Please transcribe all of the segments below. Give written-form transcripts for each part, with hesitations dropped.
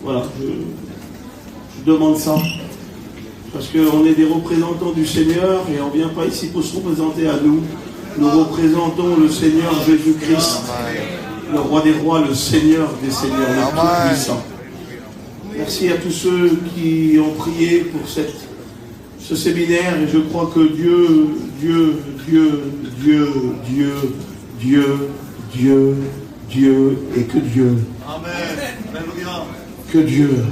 Voilà, je demande ça. Parce qu'on est des représentants du Seigneur et on ne vient pas ici pour se représenter à nous. Nous représentons le Seigneur Jésus-Christ, le roi des rois, le Seigneur des seigneurs, le Tout-Puissant. Merci à tous ceux qui ont prié pour ce séminaire et je crois que Dieu et que Dieu. Amen. Que Dieu.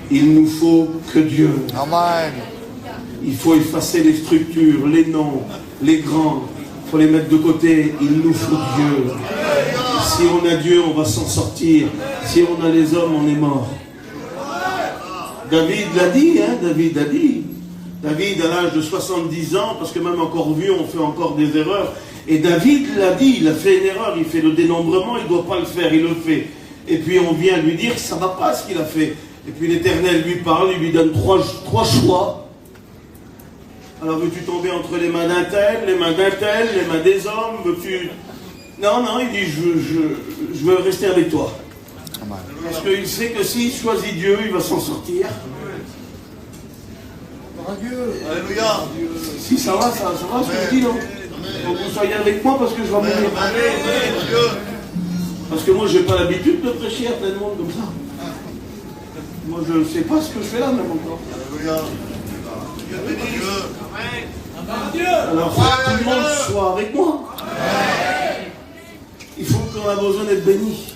Il nous faut que Dieu. Amen. Il faut effacer les structures, les noms, les grands. Il faut les mettre de côté. Il nous faut Dieu. Si on a Dieu, on va s'en sortir. Si on a les hommes, on est mort. David l'a dit, hein, David a dit. David, à l'âge de 70 ans, parce que même encore vieux, on fait encore des erreurs. Et David l'a dit, il a fait une erreur, il fait le dénombrement, il ne doit pas le faire, il le fait. Et puis on vient lui dire que ça ne va pas ce qu'il a fait. Et puis l'Éternel lui parle, il lui donne trois choix. Alors veux-tu tomber entre les mains d'un tel, les mains des hommes, veux-tu... Non, il dit, je veux rester avec toi. Parce qu'il sait que s'il choisit Dieu, il va s'en sortir. Alléluia. Si ça va ce que je dis, non? Faut que vous soyez avec moi parce que je vais mourir. Parce que moi, je n'ai pas l'habitude de prêcher à plein de monde comme ça. Moi, je ne sais pas ce que je fais là, même encore. Alléluia. Alors, il faut que tout le monde soit avec moi. Il faut qu'on a besoin d'être béni.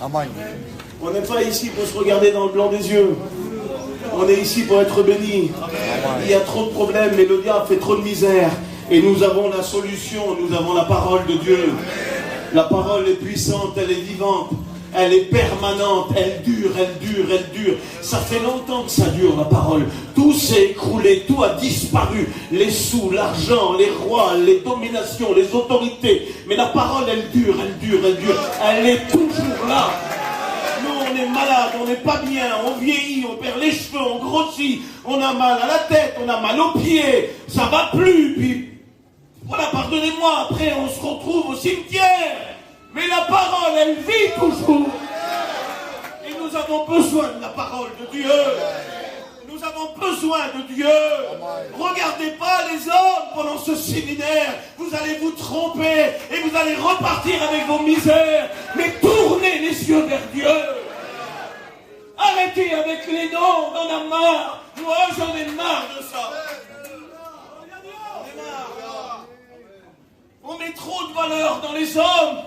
On n'est pas ici pour se regarder dans le blanc des yeux. On est ici pour être béni. Il y a trop de problèmes, mais le diable fait trop de misère. Et nous avons la solution, nous avons la parole de Dieu. La parole est puissante, elle est vivante, elle est permanente, elle dure. Ça fait longtemps que ça dure, la parole. Tout s'est écroulé, tout a disparu. Les sous, l'argent, les rois, les dominations, les autorités. Mais la parole, elle dure. Elle est toujours là. On est malade, on n'est pas bien, on vieillit, on perd les cheveux, on grossit, on a mal à la tête, on a mal aux pieds, ça va plus, puis voilà, pardonnez-moi, après on se retrouve au cimetière, mais la parole, elle vit toujours. Et nous avons besoin de la parole de Dieu. Nous avons besoin de Dieu. Regardez pas les hommes pendant ce séminaire. Vous allez vous tromper et vous allez repartir avec vos misères. Mais tournez les yeux vers Dieu. Arrêtez avec les noms, on en a marre. Moi, j'en ai marre de ça. On est marre. On met trop de valeur dans les hommes.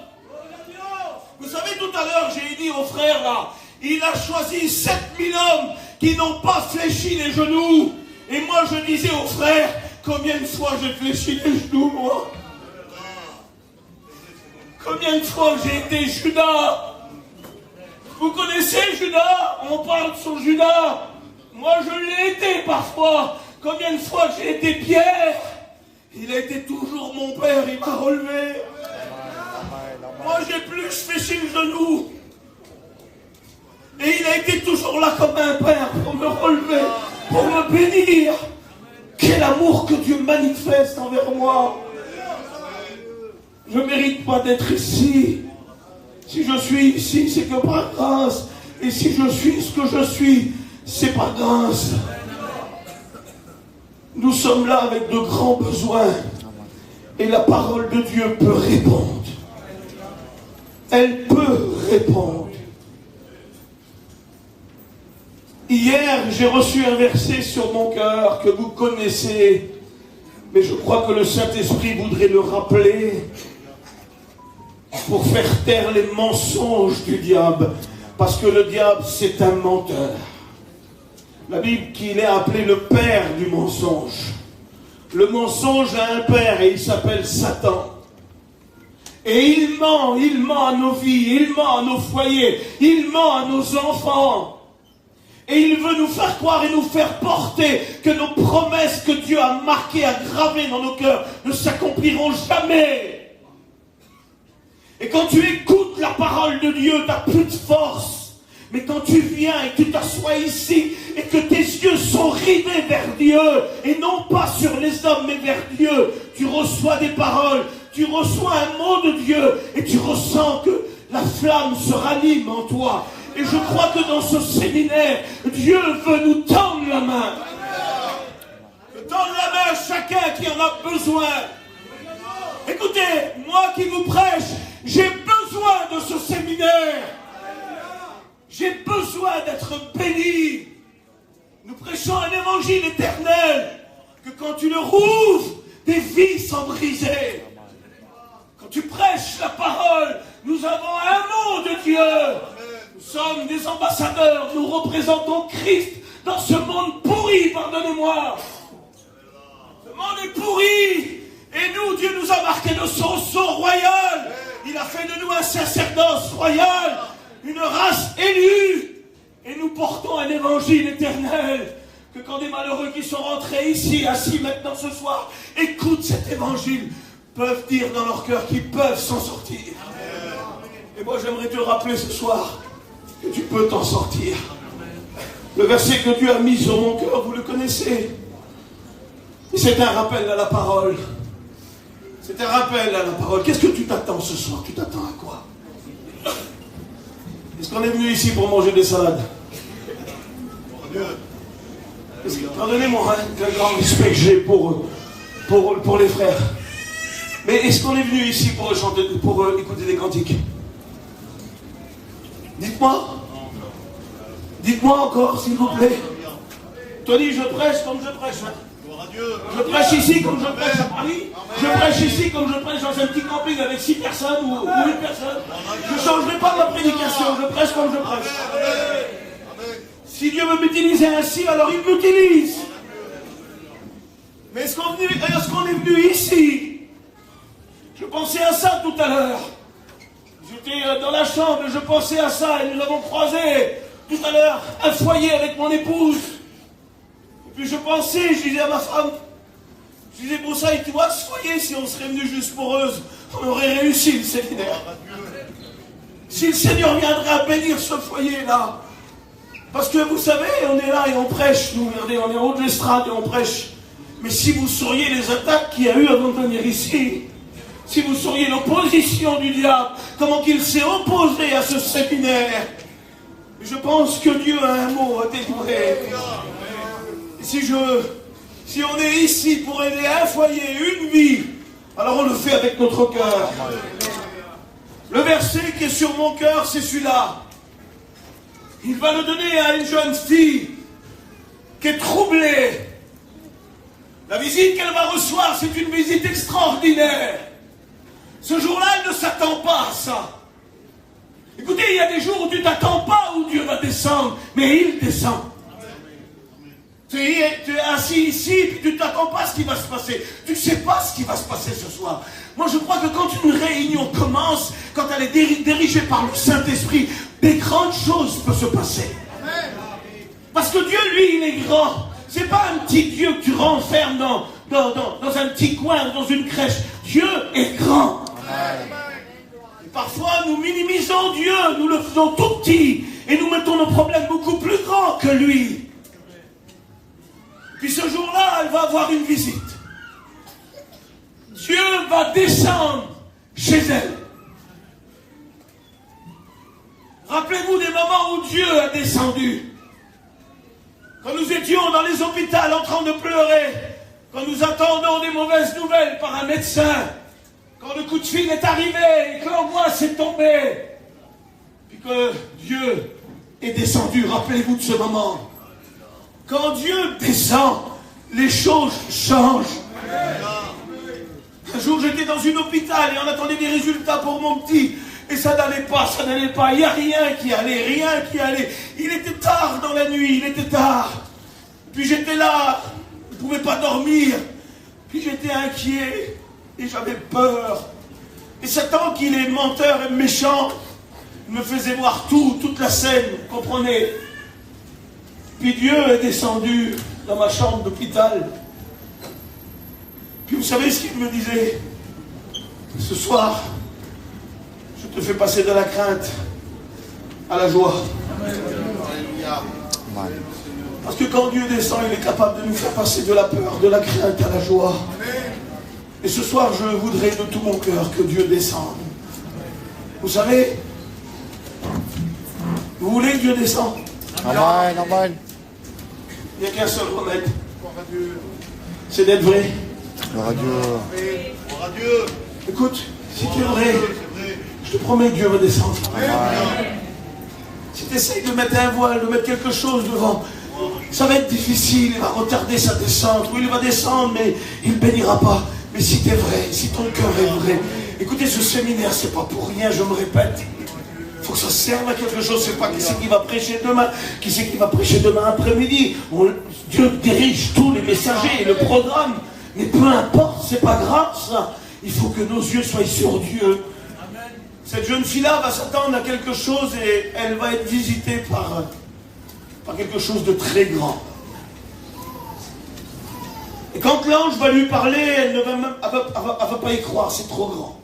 Vous savez, tout à l'heure, j'ai dit aux frères, là, il a choisi 7000 hommes qui n'ont pas fléchi les genoux. Et moi, je disais aux frères, combien de fois j'ai fléchi les genoux, moi? Combien de fois j'ai été Judas? Vous connaissez Judas? On parle sur Judas. Moi, je l'ai été parfois. Combien de fois j'ai été Pierre? Il a été toujours mon père, il m'a relevé. Moi, j'ai plus fléchi le genou. Et il a été toujours là comme un père pour me relever, pour me bénir. Quel amour que Dieu manifeste envers moi. Je ne mérite pas d'être ici. Si je suis ici, c'est que par grâce. Et si je suis ce que je suis, c'est par grâce. Nous sommes là avec de grands besoins. Et la parole de Dieu peut répondre. Elle peut répondre. Hier, j'ai reçu un verset sur mon cœur que vous connaissez. Mais je crois que le Saint-Esprit voudrait le rappeler pour faire taire les mensonges du diable. Parce que le diable, c'est un menteur. La Bible qu'il est appelé le père du mensonge. Le mensonge a un père et il s'appelle Satan. Et il ment à nos vies, il ment à nos foyers, il ment à nos enfants. Et il veut nous faire croire et nous faire porter que nos promesses que Dieu a marquées, a gravées dans nos cœurs, ne s'accompliront jamais. Et quand tu écoutes la parole de Dieu, tu n'as plus de force. Mais quand tu viens et que tu t'assois ici et que tes yeux sont rivés vers Dieu et non pas sur les hommes mais vers Dieu, tu reçois des paroles, tu reçois un mot de Dieu et tu ressens que la flamme se ranime en toi. Et je crois que dans ce séminaire, Dieu veut nous tendre la main. Tendre la main à chacun qui en a besoin. Écoutez, moi qui vous prêche, j'ai besoin de ce séminaire. J'ai besoin d'être béni. Nous prêchons un évangile éternel que quand tu le rouvres, des vies sont brisées. Quand tu prêches la parole, nous avons un mot de Dieu. Nous sommes des ambassadeurs, nous représentons Christ dans ce monde pourri, pardonnez-moi. Ce monde est pourri. Et nous, Dieu nous a marqué de son sceau royal. Il a fait de nous un sacerdoce royal, une race élue. Et nous portons un évangile éternel. Que quand des malheureux qui sont rentrés ici, assis maintenant ce soir, écoutent cet évangile, peuvent dire dans leur cœur qu'ils peuvent s'en sortir. Et moi j'aimerais te rappeler ce soir que tu peux t'en sortir. Le verset que Dieu a mis sur mon cœur, vous le connaissez. C'est un rappel à la parole. C'est un rappel à la parole. Qu'est-ce que tu t'attends ce soir? Tu t'attends à quoi? Est-ce qu'on est venu ici pour manger des salades? Pardonnez-moi, quel grand respect que j'ai pour les frères. Mais est-ce qu'on est venu ici pour chanter, pour écouter des cantiques? Dites-moi. Dites-moi encore, s'il vous plaît. Tony, je prêche comme je prêche. Je prêche ici comme je prêche à Paris. Je prêche ici comme je prêche dans un petit camping avec 6 personnes ou 8 personnes. Je ne changerai pas ma prédication. Je prêche comme je prêche. Si Dieu veut m'utiliser ainsi, alors il m'utilise. Mais est-ce qu'on est venu ici? Je pensais à ça tout à l'heure. J'étais dans la chambre et je pensais à ça. Et nous avons croisé tout à l'heure un foyer avec mon épouse. Et puis je pensais, je disais à ma femme, je disais, bon ça, tu vois, ce foyer, si on serait venu juste pour eux, on aurait réussi le séminaire. Si le Seigneur viendrait à bénir ce foyer-là. Parce que vous savez, on est là et on prêche. Nous, regardez, on est en haut de l'estrade et on prêche. Mais si vous sauriez les attaques qu'il y a eu avant de venir ici, si vous sauriez l'opposition du diable, comment qu'il s'est opposé à ce séminaire, je pense que Dieu a un mot à délivrer. Si on est ici pour aider un foyer, une vie, alors on le fait avec notre cœur. Le verset qui est sur mon cœur, c'est celui-là. Il va le donner à une jeune fille qui est troublée. La visite qu'elle va recevoir, c'est une visite extraordinaire. Ce jour-là, elle ne s'attend pas à ça. Écoutez, il y a des jours où tu ne t'attends pas où Dieu va descendre, mais il descend. Tu es assis ici, puis tu ne t'attends pas à ce qui va se passer. Tu ne sais pas ce qui va se passer ce soir. Moi, je crois que quand une réunion commence, quand elle est dirigée par le Saint-Esprit, des grandes choses peuvent se passer. Parce que Dieu, lui, il est grand. C'est pas un petit Dieu que tu renfermes dans un petit coin, dans une crèche. Dieu est grand. Et parfois, nous minimisons Dieu, nous le faisons tout petit, et nous mettons nos problèmes beaucoup plus grands que lui. Puis ce jour-là, elle va avoir une visite. Dieu va descendre chez elle. Rappelez-vous des moments où Dieu a descendu. Quand nous étions dans les hôpitaux en train de pleurer, quand nous attendons des mauvaises nouvelles par un médecin, quand le coup de fil est arrivé et que l'angoisse est tombée, puis que Dieu est descendu, rappelez-vous de ce moment. Quand Dieu descend, les choses changent. Un jour, j'étais dans un hôpital et on attendait des résultats pour mon petit. Et ça n'allait pas. Il n'y a rien qui allait. Il était tard dans la nuit, il était tard. Puis j'étais là, je ne pouvais pas dormir. Puis j'étais inquiet et j'avais peur. Et Satan, qu'il est menteur et méchant, me faisait voir toute la scène, vous comprenez? Puis Dieu est descendu dans ma chambre d'hôpital. Puis vous savez ce qu'il me disait? Ce soir, je te fais passer de la crainte à la joie. Parce que quand Dieu descend, il est capable de nous faire passer de la peur, de la crainte à la joie. Et ce soir, je voudrais de tout mon cœur que Dieu descende. Vous savez, vous voulez que Dieu descende? Amen, amen. Il n'y a qu'un seul remède. C'est d'être vrai. Gloire à Dieu. Gloire à Dieu. Écoute, si tu es vrai, je te promets que Dieu va descendre. Amen. Si tu essayes de mettre un voile, de mettre quelque chose devant, ça va être difficile, il va retarder sa descente. Oui, il va descendre, mais il ne bénira pas. Mais si tu es vrai, si ton cœur est vrai, écoutez, ce séminaire, c'est pas pour rien, je me répète. Il faut que ça serve à quelque chose. C'est pas qui c'est qui va prêcher demain, qui c'est qui va prêcher demain après-midi. Dieu dirige tous les messagers et le programme. Mais peu importe, c'est pas grave ça. Il faut que nos yeux soient sur Dieu. Cette jeune fille-là va s'attendre à quelque chose et elle va être visitée par quelque chose de très grand. Et quand l'ange va lui parler, elle ne va même, elle va pas y croire, c'est trop grand.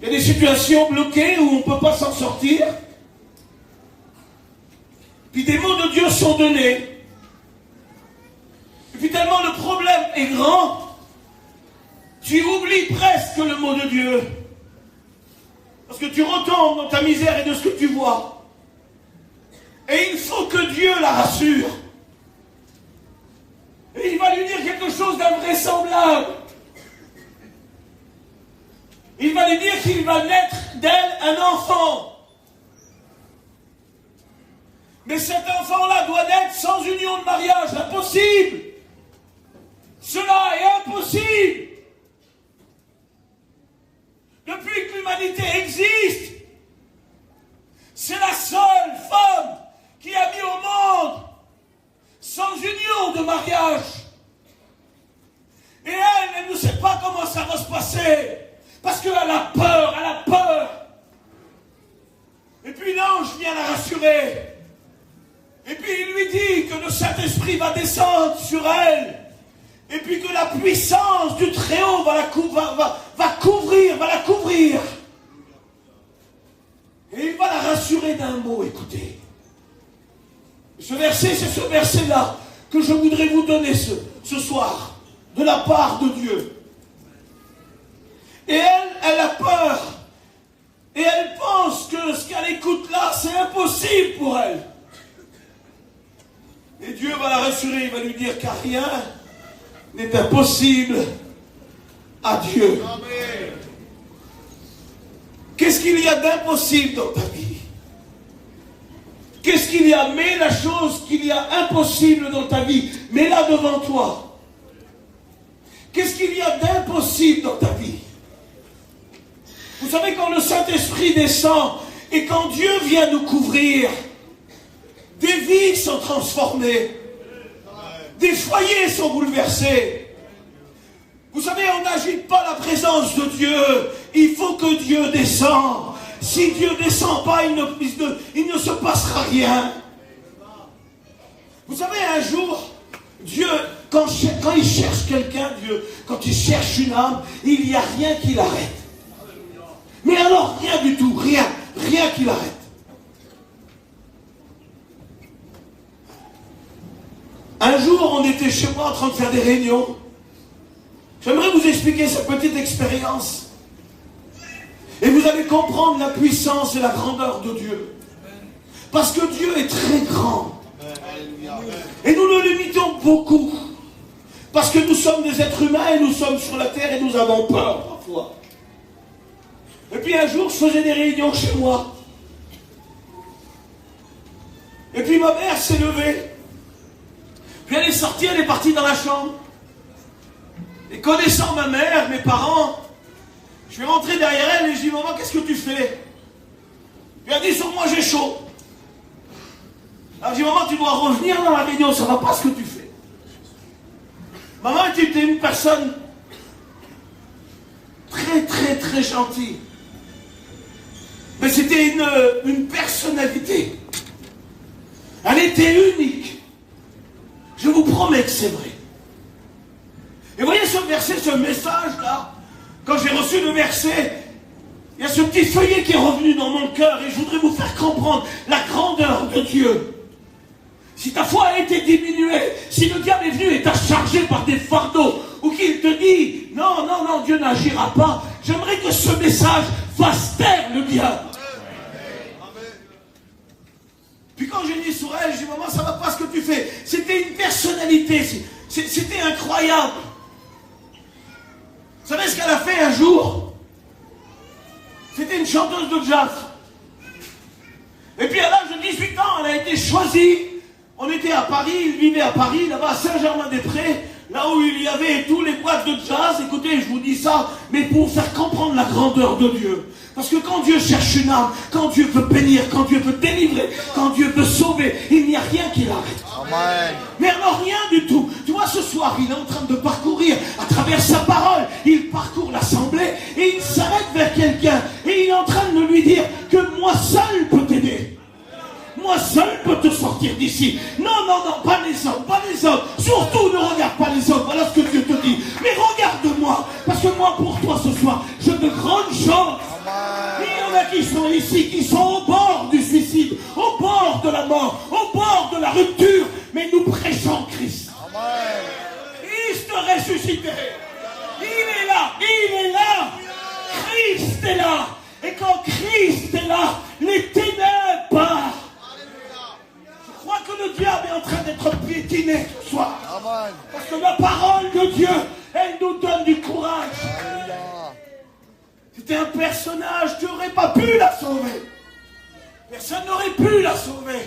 Il y a des situations bloquées où on ne peut pas s'en sortir. Puis des mots de Dieu sont donnés. Et puis tellement le problème est grand, tu oublies presque le mot de Dieu. Parce que tu retombes dans ta misère et de ce que tu vois. Et il faut que Dieu la rassure. Et il va lui dire quelque chose d'invraisemblable. Il va lui dire qu'il va naître d'elle un enfant. Mais cet enfant-là doit naître sans union de mariage. Impossible. Cela est impossible. Depuis que l'humanité existe, c'est la seule femme qui a mis au monde sans union de mariage. Et elle ne sait pas comment ça va se passer. Parce qu'elle a peur, elle a peur. Et puis l'ange vient la rassurer. Et puis il lui dit que le Saint-Esprit va descendre sur elle. Et puis que la puissance du Très-Haut va la couvrir. Et il va la rassurer d'un mot, écoutez. Ce verset, c'est ce verset-là que je voudrais vous donner ce soir, de la part de Dieu. Et elle a peur. Et elle pense que ce qu'elle écoute là, c'est impossible pour elle. Et Dieu va la rassurer, il va lui dire qu'à rien n'est impossible à Dieu. Amen. Qu'est-ce qu'il y a d'impossible dans ta vie? Qu'est-ce qu'il y a? Mets la chose qu'il y a impossible dans ta vie, mets-la devant toi. Qu'est-ce qu'il y a d'impossible dans ta vie? Vous savez, quand le Saint-Esprit descend et quand Dieu vient nous couvrir, des vies sont transformées, des foyers sont bouleversés. Vous savez, on n'agite pas la présence de Dieu, il faut que Dieu descende. Si Dieu ne descend pas, il ne se passera rien. Vous savez, un jour, Dieu, quand il cherche quelqu'un, Dieu, quand il cherche une âme, il n'y a rien qui l'arrête. Mais alors, rien du tout, rien qui l'arrête. Un jour, on était chez moi en train de faire des réunions. J'aimerais vous expliquer cette petite expérience. Et vous allez comprendre la puissance et la grandeur de Dieu. Parce que Dieu est très grand. Et nous le limitons beaucoup. Parce que nous sommes des êtres humains et nous sommes sur la terre et nous avons peur parfois. Et puis un jour, je faisais des réunions chez moi. Et puis ma mère s'est levée. Puis elle est sortie, elle est partie dans la chambre. Et connaissant ma mère, mes parents, je suis rentré derrière elle et je dis, maman, qu'est-ce que tu fais? Puis elle dit, sur moi j'ai chaud. Alors je dis, maman, tu dois revenir dans la réunion, ça ne va pas ce que tu fais. Maman était une personne très gentille. Mais c'était une personnalité. Elle était unique. Je vous promets que c'est vrai. Et vous voyez ce verset, ce message-là, quand j'ai reçu le verset, il y a ce petit feuillet qui est revenu dans mon cœur et je voudrais vous faire comprendre la grandeur de Dieu. Si ta foi a été diminuée, si le diable est venu et t'a chargé par des fardeaux, ou qu'il te dit, non, Dieu n'agira pas, j'aimerais que ce message fasse taire le diable. quand j'ai dit sur elle, je dis maman, ça va pas ce que tu fais. C'était une personnalité, c'était incroyable. Vous savez ce qu'elle a fait un jour? C'était une chanteuse de jazz. Et puis à l'âge de 18 ans, elle a été choisie. On était à Paris, il vivait à Paris, là-bas à Saint-Germain-des-Prés, là où il y avait tous les boîtes de jazz. Écoutez, je vous dis ça, mais pour faire comprendre la grandeur de Dieu. Parce que quand Dieu cherche une âme, quand Dieu veut bénir, quand Dieu veut délivrer, quand Dieu veut sauver, il n'y a rien qui l'arrête. Amen. Mais alors rien du tout. Tu vois, ce soir, il est en train de parcourir à travers sa parole. Il parcourt l'assemblée et il s'arrête vers quelqu'un. Et il est en train de lui dire que moi seul peux t'aider. Moi seul peux te sortir d'ici. Non, non, non, pas les hommes, pas les hommes. Surtout ne regarde pas les hommes. Voilà ce que Dieu te dit. Mais regarde-moi. Parce que moi, pour toi ce soir, j'ai de grandes choses. Il y en a qui sont ici, qui sont au bord du suicide, au bord de la mort, au bord de la rupture. Mais nous prêchons Christ. Christ ressuscité. Il est là, il est là. Christ est là. Et quand Christ est là, les ténèbres partent. Je crois que le diable est en train d'être piétiné ce soir. Parce que la parole de Dieu, elle nous donne du courage. C'était un personnage, tu n'aurais pas pu la sauver. Personne n'aurait pu la sauver.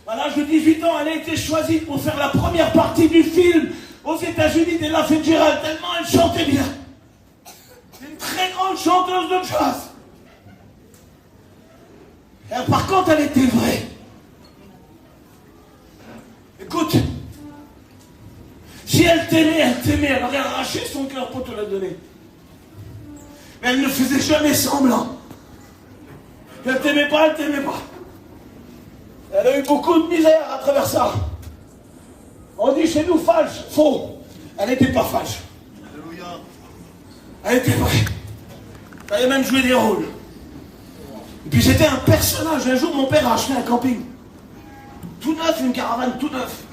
À l'âge de 18 ans, elle a été choisie pour faire la première partie du film aux États-Unis d'Ella Fitzgerald, tellement elle chantait bien. C'est une très grande chanteuse de jazz. Et par contre, elle était vraie. Écoute, si elle t'aimait, elle aurait arraché son cœur pour te le donner. Mais elle ne faisait jamais semblant. Elle t'aimait pas, elle t'aimait pas. Elle a eu beaucoup de misère à travers ça. On dit chez nous falche, faux. Elle n'était pas falche. Elle était vraie. Elle avait même joué des rôles. Et puis c'était un personnage. Un jour, mon père a acheté un camping. Tout neuf, une caravane tout neuf.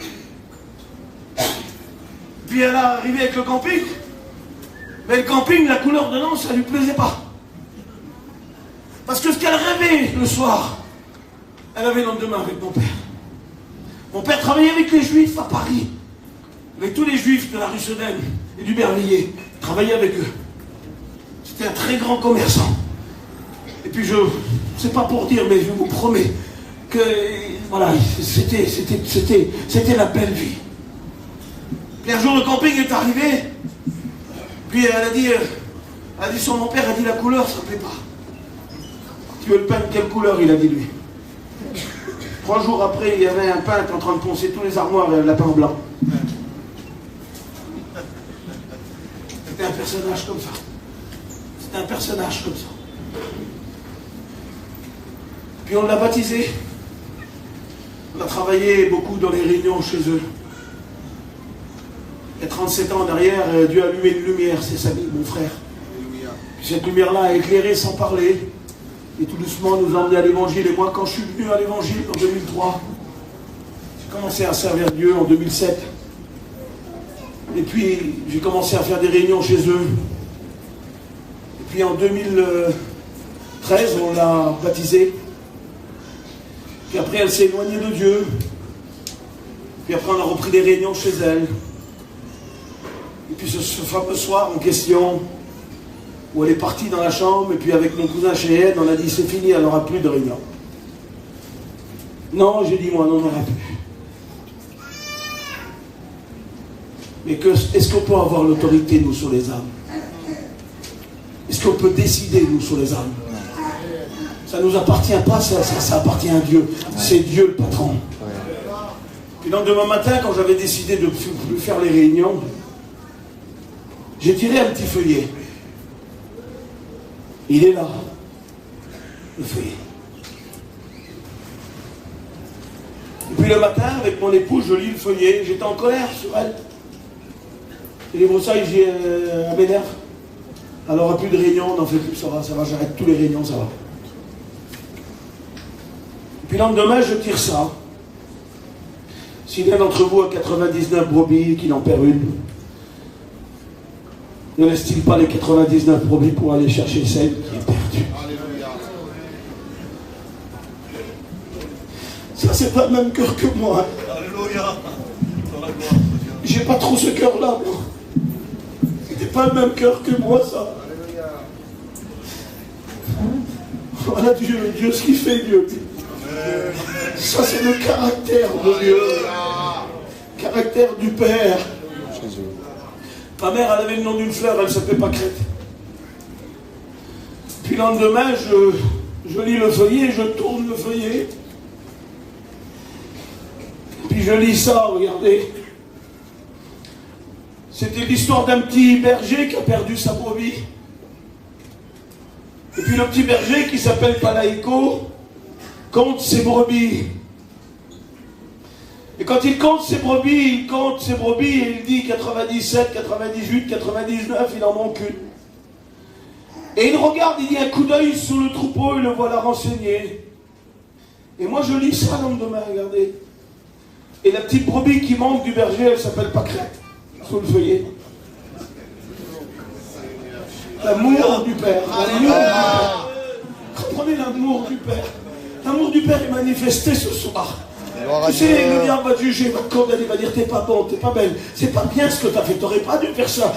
Puis elle est arrivée avec le camping. Mais le camping, la couleur dedans, ça ne lui plaisait pas. Parce que ce qu'elle rêvait le soir, elle avait le lendemain avec mon père. Mon père travaillait avec les Juifs à Paris. Avec tous les Juifs de la rue Sedaine et du Berlier. Il travaillait avec eux. C'était un très grand commerçant. Et puis c'est pas pour dire, mais je vous promets que, voilà, c'était la belle vie. Puis un jour, le camping est arrivé. Puis elle a dit sur mon père, elle a dit la couleur, ça ne plaît pas. Tu veux le peindre quelle couleur, il a dit lui. 3 jours après, il y avait un peintre en train de poncer tous les armoires et elle l'a peint en blanc. C'était un personnage comme ça. C'était un personnage comme ça. Puis on l'a baptisé. On a travaillé beaucoup dans les réunions chez eux. Il y a 37 ans en arrière, Dieu a allumé une lumière, c'est Samy, mon frère. Puis cette lumière-là a éclairé sans parler. Et tout doucement nous a emmenés à l'évangile. Et moi, quand je suis venu à l'évangile en 2003, j'ai commencé à servir Dieu en 2007. Et puis, j'ai commencé à faire des réunions chez eux. Et puis en 2013, on l'a baptisée. Puis après, elle s'est éloignée de Dieu. Puis après, on a repris des réunions chez elle. Et puis ce fameux soir en question, où elle est partie dans la chambre, et puis avec mon cousin chez elle, on a dit c'est fini, elle n'aura plus de réunion. Non, j'ai dit moi, on n'en aura plus. Mais est-ce qu'on peut avoir l'autorité, nous, sur les âmes? Est-ce qu'on peut décider, nous, sur les âmes? Ça ne nous appartient pas, ça appartient à Dieu. C'est Dieu le patron. Puis donc demain matin, quand j'avais décidé de plus faire les réunions, j'ai tiré un petit feuillet. Il est là, le feuillet. Et puis le matin, avec mon épouse, je lis le feuillet. J'étais en colère sur elle. Et les broussailles, elle m'énerve. Elle n'aura plus de réunions, on n'en fait plus, ça va, j'arrête tous les réunions, ça va. Et puis le lendemain, je tire ça. Si l'un d'entre vous a 99 brebis, qu'il en perd une, ne laisse-t-il pas les 99 brebis pour aller chercher celle qui est perdue? Ça, c'est pas le même cœur que moi. Alléluia. J'ai pas trop ce cœur-là, moi. C'est pas le même cœur que moi, ça. Voilà Dieu, ce qu'il fait, Dieu. Ça, c'est le caractère de Dieu. Caractère du Père. Ma mère, elle avait le nom d'une fleur, elle s'appelait Pâquerette. Puis le lendemain, je lis le feuillet, je tourne le feuillet. Puis je lis ça, regardez. C'était l'histoire d'un petit berger qui a perdu sa brebis. Et puis le petit berger qui s'appelle Palaïko compte ses brebis. Et quand il compte ses brebis et il dit 97, 98, 99, il en manque une. Et il regarde, il dit un coup d'œil sous le troupeau et le voilà renseigné. Et moi je lis ça le lendemain, regardez. Et la petite brebis qui manque du berger, elle s'appelle Pâquerette, sous le feuillet. L'amour du Père. L'amour du Père. Comprenez l'amour du Père. L'amour du Père est manifesté ce soir. Tu sais, le diable va te juger, va te condamner, va dire t'es pas bon, t'es pas belle, c'est pas bien ce que t'as fait, t'aurais pas dû faire ça.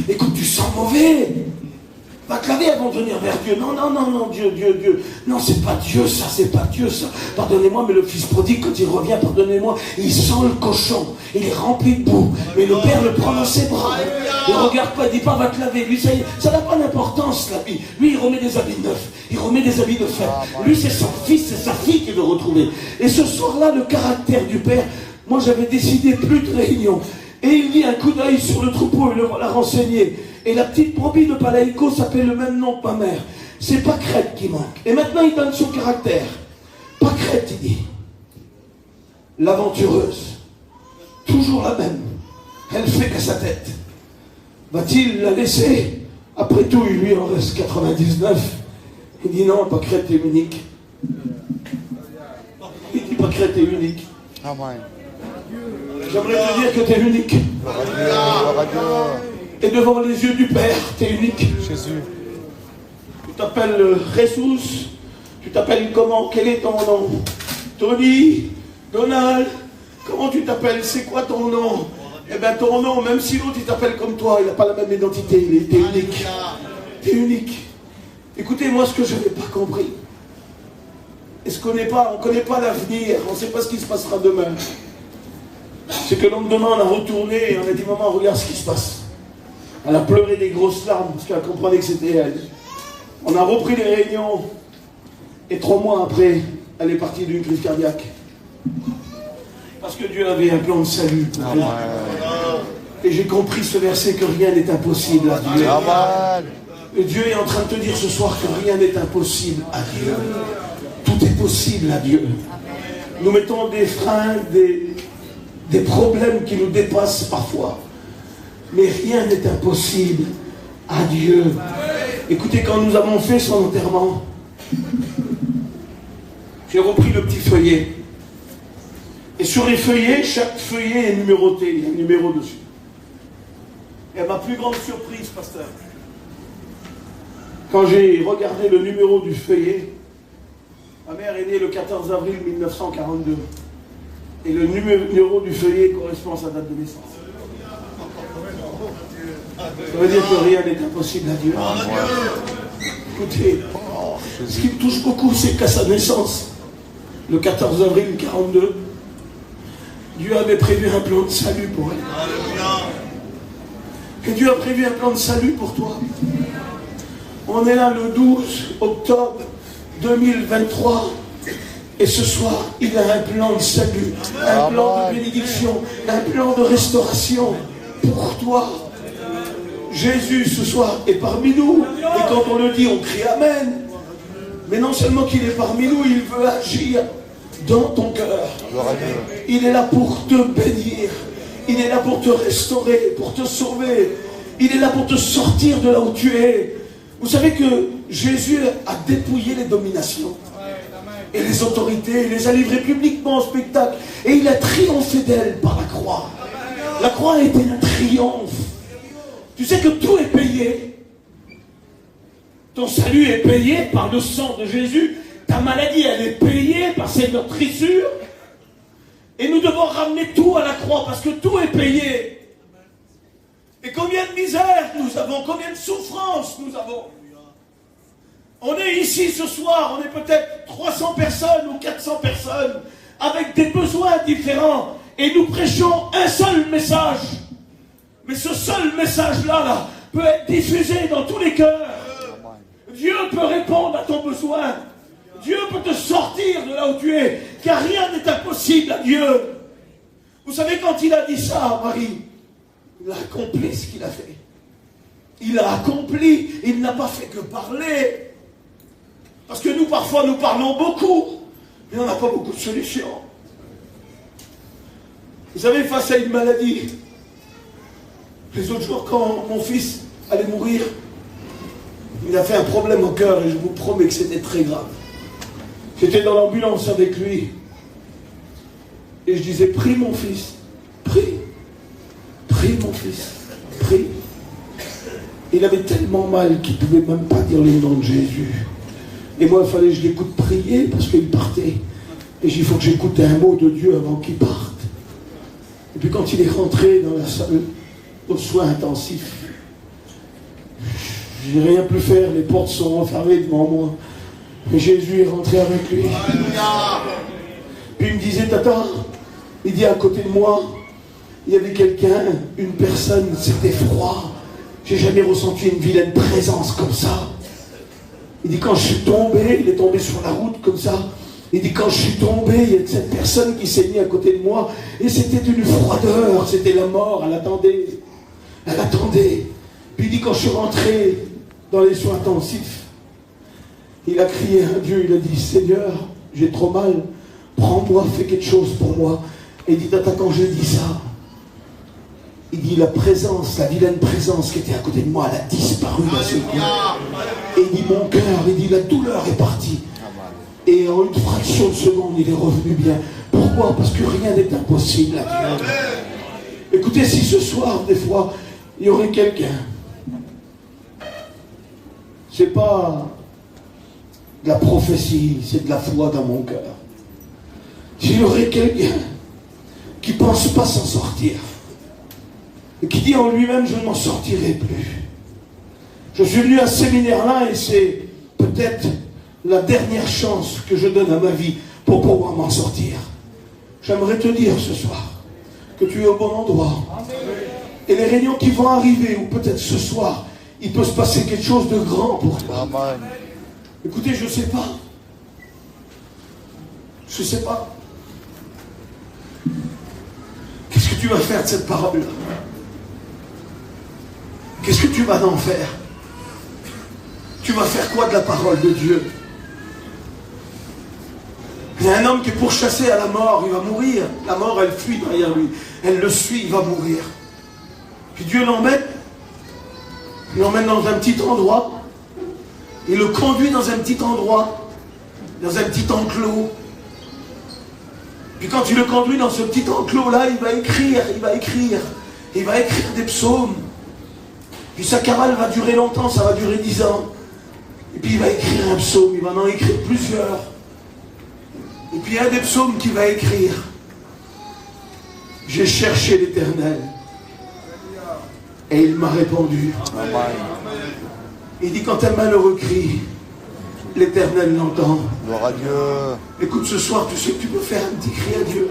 Écoute, tu sens mauvais. Va te laver avant de venir vers Dieu. Non, Dieu. Non, c'est pas Dieu ça, c'est pas Dieu ça. Pardonnez-moi, mais le fils prodigue, quand il revient, pardonnez-moi, il sent le cochon. Il est rempli de boue. Mais le Père le prend dans ses bras. Il regarde pas, il dit pas, va te laver. Lui, ça n'a pas d'importance, l'habit. Lui, il remet des habits neufs. Il remet des habits de fête. Lui, c'est son fils, c'est sa fille qu'il veut retrouver. Et ce soir-là, le caractère du Père, moi, j'avais décidé plus de réunion. Et il dit un coup d'œil sur le troupeau et le voilà renseigné. Et la petite brebis de Palaïko s'appelle le même nom que ma mère. C'est Pâquerette qui manque. Et maintenant, il donne son caractère. Pâquerette, il dit. L'aventureuse. Toujours la même. Elle fait qu'à sa tête. Va-t-il la laisser? Après tout, il lui en reste 99. Il dit non, Pâquerette est unique. Il dit Pâquerette est unique. Amen. J'aimerais te dire que tu es unique. Et devant les yeux du Père, tu es unique. Jésus. Tu t'appelles Ressus. Tu t'appelles comment? Quel est ton nom? Tony? Donald? Comment tu t'appelles? C'est quoi ton nom? Eh bien ton nom, même si l'autre il t'appelle comme toi, il n'a pas la même identité, il est unique. Tu es unique. Écoutez, moi ce que je n'ai pas compris, on ne connaît pas l'avenir, on ne sait pas ce qui se passera demain. C'est que le lendemain on a retourné et on a dit maman regarde ce qui se passe. Elle a pleuré des grosses larmes parce qu'elle comprenait que c'était elle. On a repris les réunions et 3 mois après, elle est partie d'une crise cardiaque. Parce que Dieu avait un plan de salut pour elle. Et j'ai compris ce verset que rien n'est impossible à Dieu. Et Dieu est en train de te dire ce soir que rien n'est impossible à Dieu. Tout est possible à Dieu. Nous mettons des freins, des problèmes qui nous dépassent parfois. Mais rien n'est impossible à Dieu. Écoutez, quand nous avons fait son enterrement, j'ai repris le petit feuillet. Et sur les feuillets, chaque feuillet est numéroté. Il y a un numéro dessus. Et à ma plus grande surprise, pasteur, quand j'ai regardé le numéro du feuillet, ma mère est née le 14 avril 1942. Et le numéro du feuillet correspond à sa date de naissance. Ça veut dire que rien n'est impossible à Dieu. Écoutez, ce qui me touche beaucoup, c'est qu'à sa naissance, le 14 avril 1942, Dieu avait prévu un plan de salut pour elle. Que Dieu a prévu un plan de salut pour toi. On est là le 12 octobre 2023. Et ce soir, il a un plan de salut, un plan de bénédiction, un plan de restauration pour toi. Jésus, ce soir, est parmi nous. Et quand on le dit, on crie Amen. Mais non seulement qu'il est parmi nous, il veut agir dans ton cœur. Il est là pour te bénir. Il est là pour te restaurer, pour te sauver. Il est là pour te sortir de là où tu es. Vous savez que Jésus a dépouillé les dominations et les autorités. Il les a livrées publiquement en spectacle. Et il a triomphé d'elles par la croix. La croix a été un triomphe. Tu sais que tout est payé. Ton salut est payé par le sang de Jésus. Ta maladie, elle est payée par ses meurtrissures. Et nous devons ramener tout à la croix parce que tout est payé. Et combien de misère nous avons, combien de souffrances nous avons. On est ici ce soir, on est peut-être 300 personnes ou 400 personnes avec des besoins différents. Et nous prêchons un seul message. Mais ce seul message-là peut être diffusé dans tous les cœurs. Dieu peut répondre à ton besoin. Dieu peut te sortir de là où tu es. Car rien n'est impossible à Dieu. Vous savez, quand il a dit ça à Marie, il a accompli ce qu'il a fait. Il a accompli. Il n'a pas fait que parler. Parce que nous, parfois, nous parlons beaucoup. Mais on n'a pas beaucoup de solutions. Vous savez, face à une maladie, les autres jours, quand mon fils allait mourir, il a fait un problème au cœur et je vous promets que c'était très grave. J'étais dans l'ambulance avec lui et je disais, prie mon fils, prie, prie mon fils, prie. Il avait tellement mal qu'il ne pouvait même pas dire le nom de Jésus. Et moi, il fallait que je l'écoute prier parce qu'il partait. Et j'ai dit, il faut que j'écoute un mot de Dieu avant qu'il parte. Et puis quand il est rentré dans la salle aux soins intensifs, je n'ai rien pu faire, les portes sont refermées devant moi. Et Jésus est rentré avec lui. Puis il me disait, Tata, il dit à côté de moi, il y avait quelqu'un, une personne, c'était froid. J'ai jamais ressenti une vilaine présence comme ça. Il dit, quand je suis tombé, il est tombé sur la route comme ça. Il dit, quand je suis tombé, il y a cette personne qui s'est mise à côté de moi. Et c'était une froideur, c'était la mort, elle attendait. Elle attendait. Puis il dit, quand je suis rentré dans les soins intensifs, il a crié à Dieu, il a dit, Seigneur, j'ai trop mal, prends-moi, fais quelque chose pour moi. Et il dit, Tata, quand j'ai dit ça, il dit, la présence, la vilaine présence qui était à côté de moi, elle a disparu d'un seul coup. Et il dit, mon cœur, il dit, la douleur est partie. Et en une fraction de seconde, il est revenu bien. Pourquoi? Parce que rien n'est impossible à Dieu. Écoutez, si ce soir, des fois, il y aurait quelqu'un, c'est pas de la prophétie, c'est de la foi dans mon cœur. S'il y aurait quelqu'un qui ne pense pas s'en sortir, et qui dit en lui-même, je ne m'en sortirai plus. Je suis venu à ce séminaire-là et c'est peut-être la dernière chance que je donne à ma vie pour pouvoir m'en sortir. J'aimerais te dire ce soir que tu es au bon endroit. Et les réunions qui vont arriver, ou peut-être ce soir, il peut se passer quelque chose de grand pour toi. Amen. Écoutez, je ne sais pas. Je ne sais pas. Qu'est-ce que tu vas faire de cette parole-là? Qu'est-ce que tu vas en faire? Tu vas faire quoi de la parole de Dieu? Il y a un homme qui est pourchassé à la mort, il va mourir. La mort, elle fuit derrière lui. Elle le suit, il va mourir. Puis Dieu l'emmène. Il l'emmène dans un petit endroit. Il le conduit dans un petit endroit. Dans un petit enclos. Puis quand il le conduit dans ce petit enclos-là, il va écrire. Il va écrire des psaumes. Puis sa cavale va durer longtemps, ça va durer 10 ans. Et puis il va écrire un psaume, il va en écrire plusieurs. Et puis il y a des psaumes qu'il va écrire. J'ai cherché l'Éternel. Et il m'a répondu. Il dit, quand un malheureux crie, l'Éternel l'entend. Gloire à Dieu. Écoute, ce soir, tu sais que tu peux faire un petit cri à Dieu.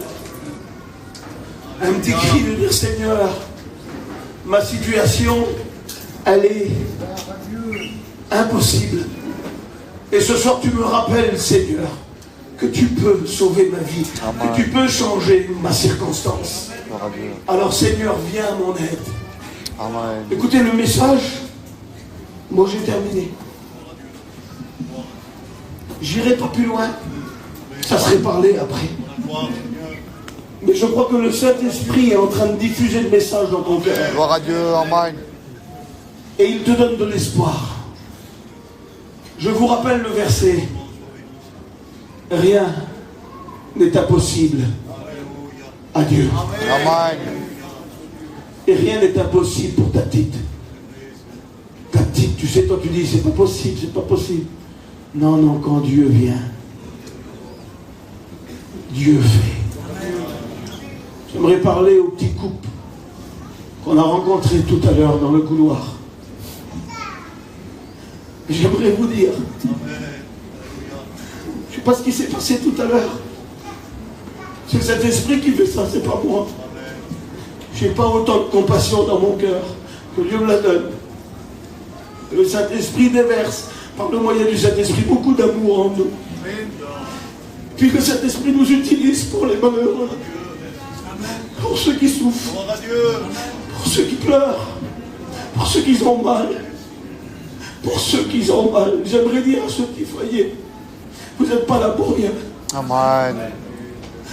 Un petit cri de dire, Seigneur, ma situation, elle est impossible. Et ce soir, tu me rappelles, Seigneur, que tu peux sauver ma vie, Amen. Que tu peux changer ma circonstance. Alors, Seigneur, viens à mon aide. Amen. Écoutez, le message, moi j'ai terminé. J'irai pas plus loin. Ça serait parlé après. Mais je crois que le Saint-Esprit est en train de diffuser le message dans ton cœur. Gloire à Dieu, Amen. Et il te donne de l'espoir. Je vous rappelle le verset. Rien n'est impossible à Dieu. Amen. Et rien n'est impossible pour ta petite. Ta petite, tu sais, toi tu dis, c'est pas possible, c'est pas possible. Non, non, quand Dieu vient, Dieu fait. J'aimerais parler au petit couple qu'on a rencontré tout à l'heure dans le couloir. J'aimerais vous dire, je ne sais pas ce qui s'est passé tout à l'heure. C'est cet esprit qui fait ça, c'est pas moi. Je n'ai pas autant de compassion dans mon cœur que Dieu me la donne. Le Saint-Esprit déverse, par le moyen du Saint-Esprit, beaucoup d'amour en nous. Puis le Saint-Esprit nous utilise pour les malheureux, pour ceux qui souffrent, pour ceux qui pleurent, pour ceux qui ont mal, pour ceux qui ont mal. J'aimerais dire à ceux qui voyaient, vous n'êtes pas là pour rien. Amen.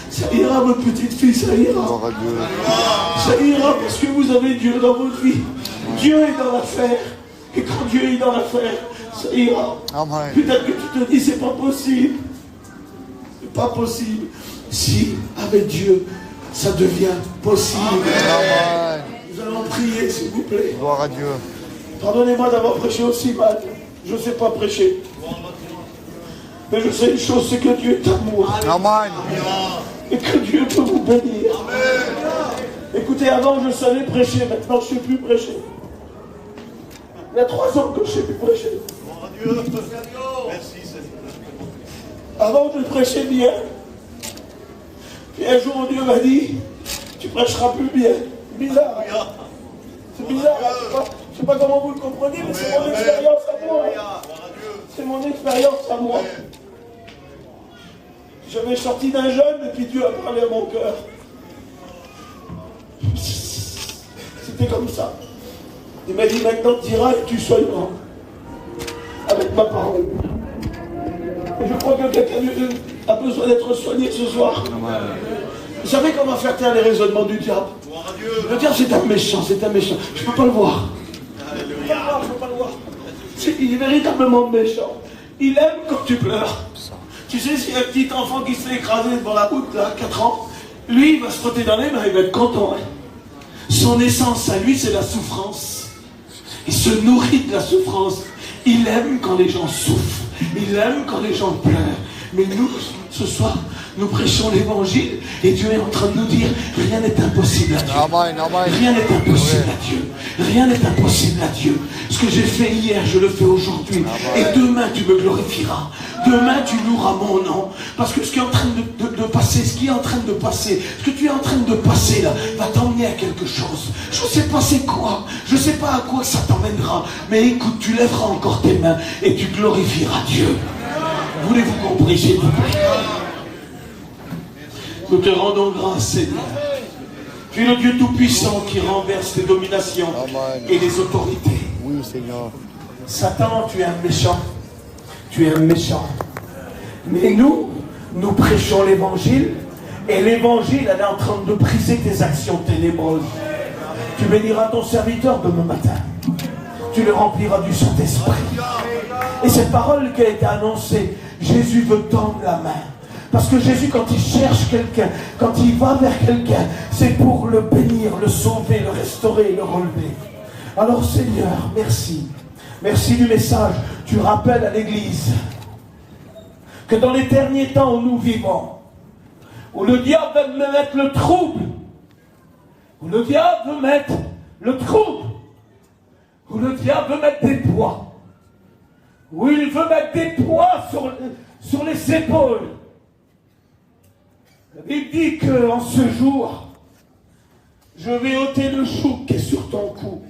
Ça ira, votre petite fille, ça ira. Ça ira parce que vous avez Dieu dans votre vie. Dieu est dans l'affaire. Et quand Dieu est dans l'affaire, ça ira. Amen. Peut-être que tu te dis, c'est pas possible. C'est pas possible. Si, avec Dieu, ça devient possible. Amen. Nous allons prier, s'il vous plaît. Gloire à Dieu. Pardonnez-moi d'avoir prêché aussi mal. Je ne sais pas prêcher. Mais je sais une chose, c'est que Dieu est amour. Amen. Et que Dieu peut vous bénir. Écoutez, avant je savais prêcher, maintenant je ne sais plus prêcher. Il y a 3 ans que je ne sais plus prêcher. Avant je prêchais bien. Puis un jour Dieu m'a dit, tu prêcheras plus bien. Bizarre. C'est bizarre. Je ne sais pas comment vous le comprenez, mais c'est mon expérience à moi. C'est mon expérience à moi. J'avais sorti d'un jeûne et puis Dieu a parlé à mon cœur. C'était comme ça. Il m'a dit maintenant tu iras et tu soigneras. Avec ma parole. Et je crois que quelqu'un a besoin d'être soigné ce soir. Vous savez comment faire taire les raisonnements du diable? Le diable c'est un méchant, c'est un méchant. Je ne peux pas le voir. Je ne peux pas le voir. Il est véritablement méchant. Il aime quand tu pleures. Tu sais, s'il y a un petit enfant qui se fait écraser devant la route, là, 4 ans, lui, il va se frotter dans les mains, il va être content. Hein. Son essence à lui, c'est la souffrance. Il se nourrit de la souffrance. Il aime quand les gens souffrent. Il aime quand les gens pleurent. Mais nous, ce soir, nous prêchons l'évangile et Dieu est en train de nous dire rien n'est impossible à Dieu. Amen, amen. Rien n'est impossible à Dieu. Rien n'est impossible à Dieu. Ce que j'ai fait hier, je le fais aujourd'hui. Et demain, tu me glorifieras. Demain, tu loueras mon nom. Parce que ce qui est en train de passer, ce qui est en train de passer, ce que tu es en train de passer là, va t'emmener à quelque chose. Je ne sais pas c'est quoi. Je ne sais pas à quoi ça t'emmènera. Mais écoute, tu lèveras encore tes mains et tu glorifieras Dieu. Voulez-vous compris, s'il vous plaît? Nous te rendons grâce, Seigneur. Tu es le Dieu Tout-Puissant qui renverse les dominations et les autorités. Oui, Seigneur. Satan, tu es un méchant. Tu es un méchant. Mais nous prêchons l'évangile. Et l'évangile, elle est en train de briser tes actions ténébreuses. Tu béniras ton serviteur demain matin. Tu le rempliras du Saint-Esprit. Et cette parole qui a été annoncée, Jésus veut tendre la main. Parce que Jésus, quand il cherche quelqu'un, quand il va vers quelqu'un, c'est pour le bénir, le sauver, le restaurer, le relever. Alors Seigneur, merci. Merci du message. Tu rappelles à l'Église que dans les derniers temps où nous vivons, où le diable veut mettre le trouble, où le diable veut mettre le trouble, où le diable veut mettre des poids, où il veut mettre des poids sur les épaules. La Bible dit qu'en ce jour, je vais ôter le joug qui est sur ton cou.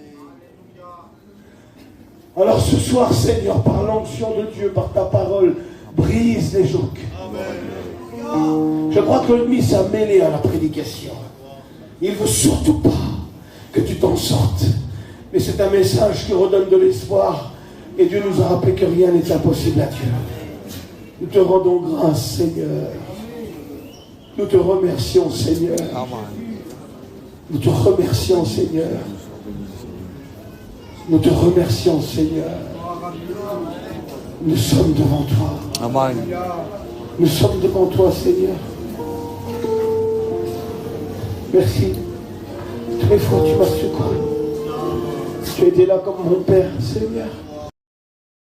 Alors ce soir, Seigneur, par l'onction de Dieu, par ta parole, brise les jougs. Je crois que l'ennemi s'est mêlé à la prédication. Il ne veut surtout pas que tu t'en sortes. Mais c'est un message qui redonne de l'espoir. Et Dieu nous a rappelé que rien n'est impossible à Dieu. Nous te rendons grâce, Seigneur. Nous te remercions, Seigneur. Nous te remercions, Seigneur. Nous te remercions, Seigneur. Nous sommes devant toi. Amen. Nous sommes devant toi, Seigneur. Merci. Toutes les fois, tu m'as secouru. Tu étais là comme mon Père, Seigneur.